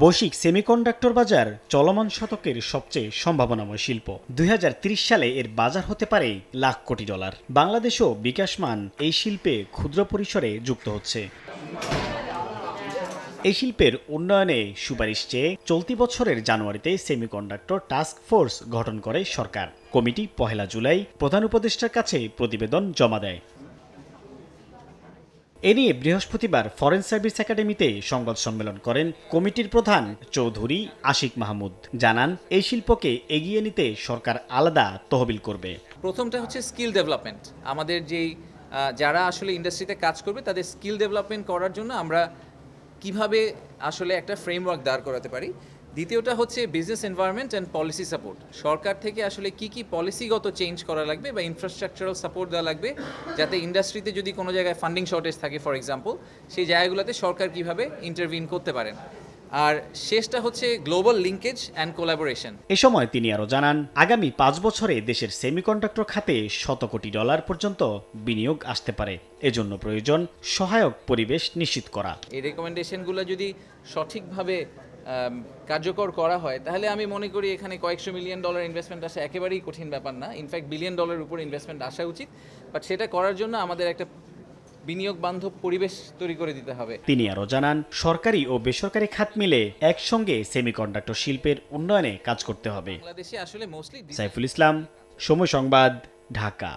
বৈশ্বিক সেমিকন্ডাক্টর বাজার চলমান শতকের সবচেয়ে সম্ভাবনাময় শিল্প। 2030 সালে এর বাজার হতে পারে লাখ কোটি ডলার। বাংলাদেশও বিকাশমান এই শিল্পে ক্ষুদ্র পরিসরে যুক্ত হচ্ছে। এই শিল্পের উন্নয়নে সুপারিশ চেয়ে চলতি বছরের জানুয়ারিতে সেমিকন্ডাক্টর টাস্ক ফোর্স গঠন করে সরকার। কমিটি 1 জুলাই প্রধান উপদেষ্টার কাছে প্রতিবেদন জমা দেয়। এ নিয়ে বৃহস্পতিবার ফরেন সার্ভিস একাডেমিতে সংবাদ সম্মেলন করেন কমিটির প্রধান চৌধুরী আশিক মাহমুদ। জানান, এই শিল্পকে এগিয়ে নিতে সরকার আলাদা তহবিল করবে। প্রথমটা হচ্ছে স্কিল ডেভেলপমেন্ট। আমাদের যেই যারা আসলে ইন্ডাস্ট্রিতে কাজ করবে তাদের স্কিল ডেভেলপমেন্ট করার জন্য আমরা কিভাবে আসলে একটা ফ্রেমওয়ার্ক দাঁড় করাতে পারি। দ্বিতীয়টা হচ্ছে business environment and policy support. সরকার থেকে আসলে কি পলিসিগত চেঞ্জ করা লাগবে বা ইনফ্রাস্ট্রাকচারাল সাপোর্ট দেওয়া লাগবে, যাতে ইন্ডাস্ট্রিতে যদি কোনো জায়গায় ফান্ডিং শর্টেজ থাকে ফর এক্সাম্পল, সেই জায়গাগুলোতে সরকার কিভাবে ইন্টারভিন করতে পারেন। আর শেষটা হচ্ছে গ্লোবাল লিঙ্কেজ অ্যান্ড কোলাবোরেশন। এ সময় তিনি আরও জানান, আগামী 5 বছরে দেশের সেমিকন্ডাক্টর খাতে $100 কোটি পর্যন্ত বিনিয়োগ আসতে পারে। এজন্য প্রয়োজন সহায়ক পরিবেশ নিশ্চিত করা। এই রেকমেন্ডেশনগুলো যদি সঠিকভাবে কার্যকর করা হয়, তাহলে আমি মনে করি এখানে কয়েকশো মিলিয়ন ডলার ইনভেস্টমেন্ট আসা একেবারেই কঠিন ব্যাপার না। ইনফ্যাক্ট $1 বিলিয়ন উপর ইনভেস্টমেন্ট আসা উচিত। বাট সেটা করার জন্য আমাদের একটা বিনিয়োগ বান্ধব পরিবেশ তৈরি করে দিতে হবে। তিনি আরও জানান, সরকারি ও বেসরকারি খাত মিলে একসঙ্গে সেমিকন্ডাক্টর শিল্পের উন্নয়নে কাজ করতে হবে। বাংলাদেশে আসলে মোস্টলি সাইফুল ইসলাম, সময় সংবাদ, ঢাকা।